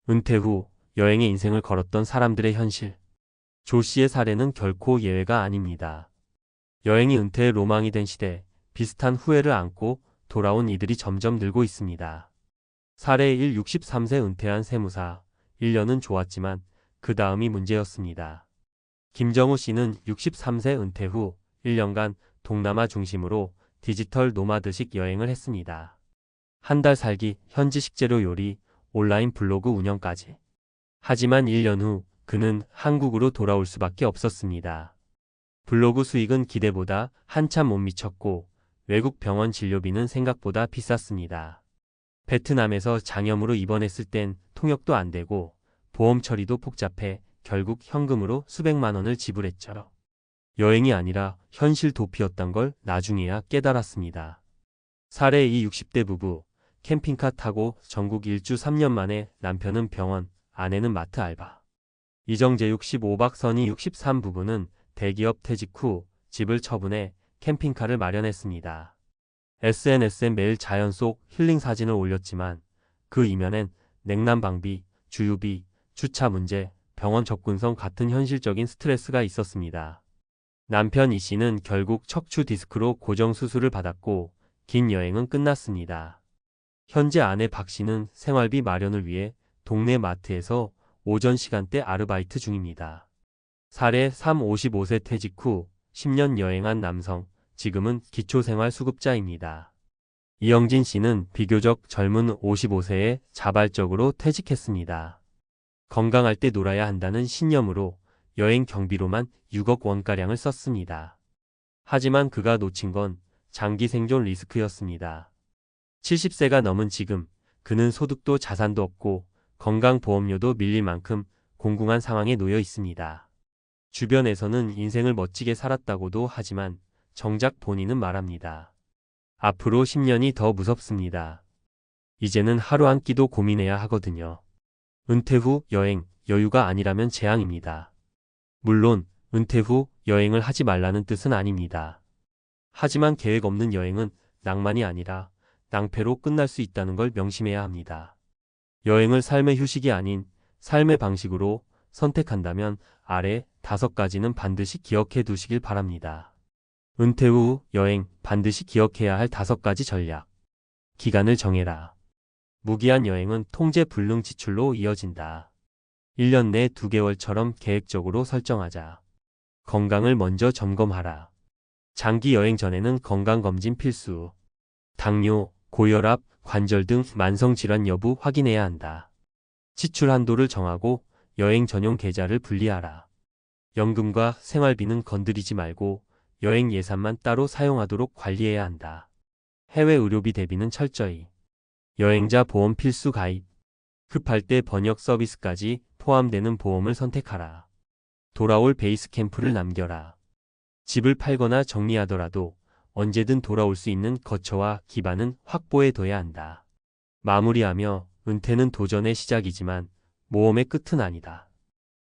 은퇴 후 여행의 인생을 걸었던 사람들의 현실. 조 씨의 사례는 결코 예외가 아닙니다. 여행이 은퇴의 로망이 된 시대, 비슷한 후회를 안고 돌아온 이들이 점점 늘고 있습니다. 사례 1. 63세 은퇴한 세무사. 1년은 좋았지만 그 다음이 문제였습니다. 김정우 씨는 63세 은퇴 후 1년간 동남아 중심으로 디지털 노마드식 여행을 했습니다. 한 달 살기, 현지 식재료 요리, 온라인 블로그 운영까지. 하지만 1년 후 그는 한국으로 돌아올 수밖에 없었습니다. 블로그 수익은 기대보다 한참 못 미쳤고 외국 병원 진료비는 생각보다 비쌌습니다. 베트남에서 장염으로 입원했을 땐 통역도 안 되고 보험 처리도 복잡해 결국 현금으로 수백만 원을 지불했죠. 여행이 아니라 현실 도피였던 걸 나중에야 깨달았습니다. 사례 2. 60대 부부. 캠핑카 타고 전국 일주 3년 만에 남편은 병원, 아내는 마트 알바. 이정재육 15박 선희 63 부부는 대기업 퇴직 후 집을 처분해 캠핑카를 마련했습니다. SNS에 매일 자연 속 힐링 사진을 올렸지만 그 이면엔 냉난방비, 주유비, 주차 문제, 병원 접근성 같은 현실적인 스트레스가 있었습니다. 남편 이 씨는 결국 척추 디스크로 고정 수술을 받았고 긴 여행은 끝났습니다. 현재 아내 박 씨는 생활비 마련을 위해 동네 마트에서 오전 시간대 아르바이트 중입니다. 사례 3. 55세 퇴직 후 10년 여행한 남성, 지금은 기초생활수급자입니다. 이영진 씨는 비교적 젊은 55세에 자발적으로 퇴직했습니다. 건강할 때 놀아야 한다는 신념으로 여행 경비로만 6억 원가량을 썼습니다. 하지만 그가 놓친 건 장기 생존 리스크였습니다. 70세가 넘은 지금 그는 소득도 자산도 없고 건강보험료도 밀릴 만큼 공공한 상황에 놓여 있습니다. 주변에서는 인생을 멋지게 살았다고도 하지만 정작 본인은 말합니다. 앞으로 10년이 더 무섭습니다. 이제는 하루 한 끼도 고민해야 하거든요. 은퇴 후 여행, 여유가 아니라면 재앙입니다. 물론 은퇴 후 여행을 하지 말라는 뜻은 아닙니다. 하지만 계획 없는 여행은 낭만이 아니라 낭패로 끝날 수 있다는 걸 명심해야 합니다. 여행을 삶의 휴식이 아닌 삶의 방식으로 선택한다면 아래 5가지는 반드시 기억해 두시길 바랍니다. 은퇴 후 여행 반드시 기억해야 할 5가지 전략. 기간을 정해라. 무기한 여행은 통제 불능 지출로 이어진다. 1년 내 2개월처럼 계획적으로 설정하자. 건강을 먼저 점검하라. 장기 여행 전에는 건강검진 필수. 당뇨, 고혈압, 관절 등 만성질환 여부 확인해야 한다. 지출 한도를 정하고 여행 전용 계좌를 분리하라. 연금과 생활비는 건드리지 말고 여행 예산만 따로 사용하도록 관리해야 한다. 해외 의료비 대비는 철저히. 여행자 보험 필수 가입. 급할 때 번역 서비스까지 포함되는 보험을 선택하라. 돌아올 베이스 캠프를 남겨라. 집을 팔거나 정리하더라도 언제든 돌아올 수 있는 거처와 기반은 확보해둬야 한다. 마무리하며 은퇴는 도전의 시작이지만 모험의 끝은 아니다.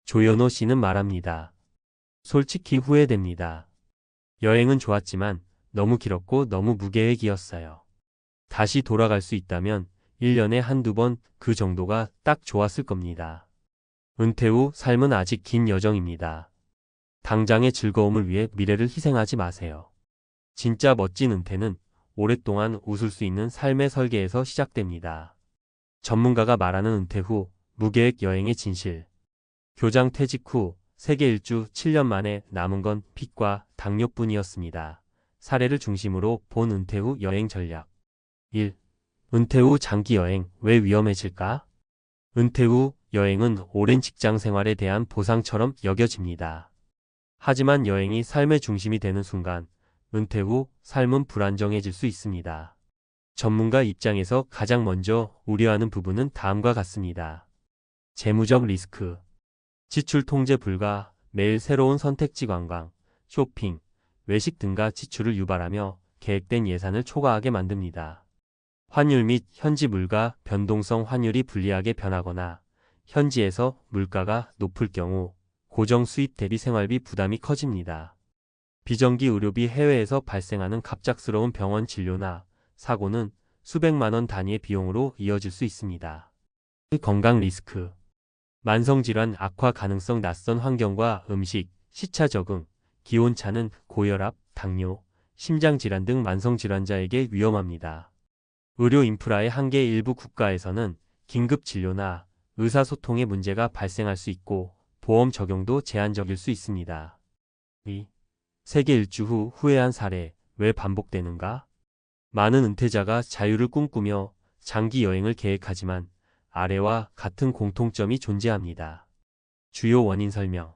조현호 씨는 말합니다. 솔직히 후회됩니다. 여행은 좋았지만 너무 길었고 너무 무계획이었어요. 다시 돌아갈 수 있다면 1년에 한두 번 그 정도가 딱 좋았을 겁니다. 은퇴 후 삶은 아직 긴 여정입니다. 당장의 즐거움을 위해 미래를 희생하지 마세요. 진짜 멋진 은퇴는 오랫동안 웃을 수 있는 삶의 설계에서 시작됩니다. 전문가가 말하는 은퇴 후 무계획 여행의 진실. 교장 퇴직 후 세계 일주 7년 만에 남은 건 빚과 당뇨뿐이었습니다. 사례를 중심으로 본 은퇴 후 여행 전략. 1. 은퇴 후 장기 여행 왜 위험해질까? 은퇴 후 여행은 오랜 직장 생활에 대한 보상처럼 여겨집니다. 하지만 여행이 삶의 중심이 되는 순간 은퇴 후 삶은 불안정해질 수 있습니다. 전문가 입장에서 가장 먼저 우려하는 부분은 다음과 같습니다. 재무적 리스크. 지출 통제 불가, 매일 새로운 선택지 관광, 쇼핑, 외식 등과 지출을 유발하며 계획된 예산을 초과하게 만듭니다. 환율 및 현지 물가 변동성 환율이 불리하게 변하거나 현지에서 물가가 높을 경우 고정 수입 대비 생활비 부담이 커집니다. 비정기 의료비 해외에서 발생하는 갑작스러운 병원 진료나 사고는 수백만 원 단위의 비용으로 이어질 수 있습니다. 건강 리스크. 만성질환 악화 가능성 낯선 환경과 음식, 시차 적응, 기온차는 고혈압, 당뇨, 심장질환 등 만성질환자에게 위험합니다. 의료 인프라의 한계 일부 국가에서는 긴급 진료나 의사소통의 문제가 발생할 수 있고 보험 적용도 제한적일 수 있습니다. 2. 세계 일주 후 후회한 사례, 왜 반복되는가? 많은 은퇴자가 자유를 꿈꾸며 장기 여행을 계획하지만 아래와 같은 공통점이 존재합니다. 주요 원인 설명.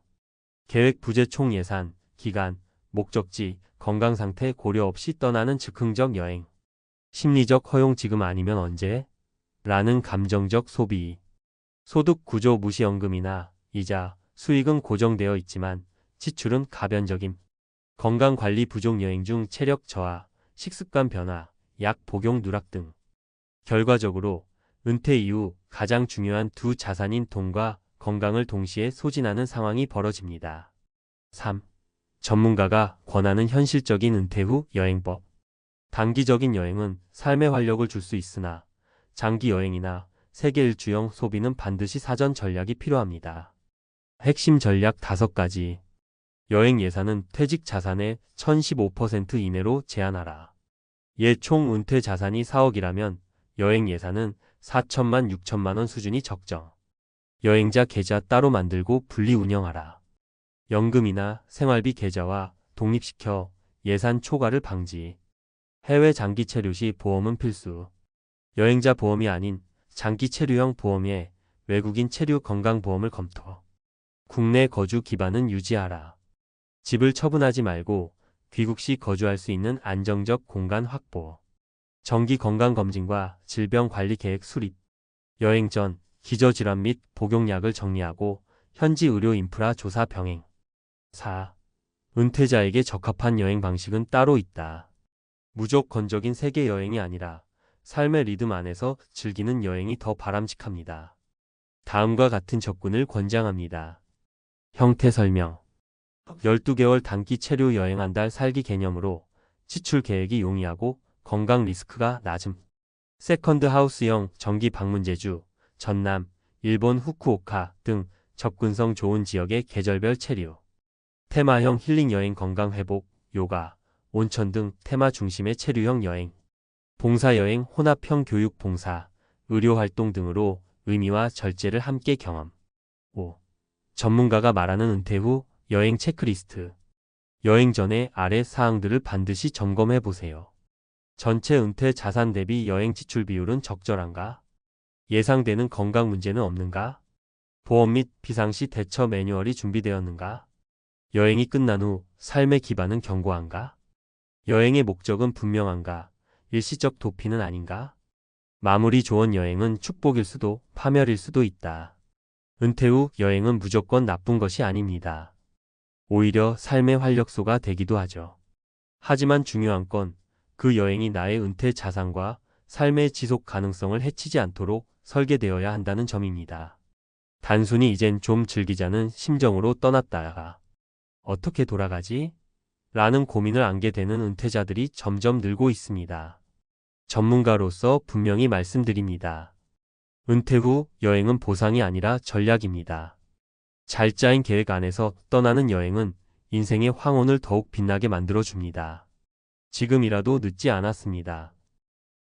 계획 부재 총 예산, 기간, 목적지, 건강 상태 고려 없이 떠나는 즉흥적 여행. 심리적 허용 지금 아니면 언제? 라는 감정적 소비. 소득 구조 무시연금이나 이자, 수익은 고정되어 있지만 지출은 가변적임. 건강관리 부족 여행 중 체력 저하, 식습관 변화, 약 복용 누락 등. 결과적으로 은퇴 이후 가장 중요한 두 자산인 돈과 건강을 동시에 소진하는 상황이 벌어집니다. 3. 전문가가 권하는 현실적인 은퇴 후 여행법. 단기적인 여행은 삶에 활력을 줄 수 있으나 장기 여행이나 세계 일주형 소비는 반드시 사전 전략이 필요합니다. 핵심 전략 5가지. 여행 예산은 퇴직 자산의 1015% 이내로 제한하라. 총 은퇴 자산이 4억이라면 여행 예산은 4천만 6천만 원 수준이 적정. 여행자 계좌 따로 만들고 분리 운영하라. 연금이나 생활비 계좌와 독립시켜 예산 초과를 방지. 해외 장기 체류 시 보험은 필수. 여행자 보험이 아닌 장기 체류형 보험에 외국인 체류 건강보험을 검토. 국내 거주 기반은 유지하라. 집을 처분하지 말고 귀국 시 거주할 수 있는 안정적 공간 확보. 정기 건강검진과 질병관리 계획 수립. 여행 전 기저질환 및 복용약을 정리하고 현지 의료 인프라 조사 병행. 4. 은퇴자에게 적합한 여행 방식은 따로 있다. 무조건적인 세계 여행이 아니라 삶의 리듬 안에서 즐기는 여행이 더 바람직합니다. 다음과 같은 접근을 권장합니다. 형태 설명. 12개월 단기 체류 여행 한 달 살기 개념으로 지출 계획이 용이하고 건강 리스크가 낮음. 세컨드 하우스형 정기 방문 제주, 전남, 일본 후쿠오카 등 접근성 좋은 지역의 계절별 체류. 테마형 힐링 여행 건강 회복, 요가, 온천 등 테마 중심의 체류형 여행. 봉사여행 혼합형 교육 봉사, 의료활동 등으로 의미와 절제를 함께 경험. 5. 전문가가 말하는 은퇴 후 여행 체크리스트. 여행 전에 아래 사항들을 반드시 점검해 보세요. 전체 은퇴 자산 대비 여행 지출 비율은 적절한가? 예상되는 건강 문제는 없는가? 보험 및 비상시 대처 매뉴얼이 준비되었는가? 여행이 끝난 후 삶의 기반은 견고한가? 여행의 목적은 분명한가? 일시적 도피는 아닌가? 마무리 좋은 여행은 축복일 수도 파멸일 수도 있다. 은퇴 후 여행은 무조건 나쁜 것이 아닙니다. 오히려 삶의 활력소가 되기도 하죠. 하지만 중요한 건 그 여행이 나의 은퇴 자산과 삶의 지속 가능성을 해치지 않도록 설계되어야 한다는 점입니다. 단순히 이젠 좀 즐기자는 심정으로 떠났다가 어떻게 돌아가지? 라는 고민을 안게 되는 은퇴자들이 점점 늘고 있습니다. 전문가로서 분명히 말씀드립니다. 은퇴 후 여행은 보상이 아니라 전략입니다. 잘 짜인 계획 안에서 떠나는 여행은 인생의 황혼을 더욱 빛나게 만들어줍니다. 지금이라도 늦지 않았습니다.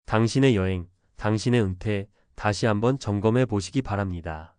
당신의 여행, 당신의 은퇴, 다시 한번 점검해 보시기 바랍니다.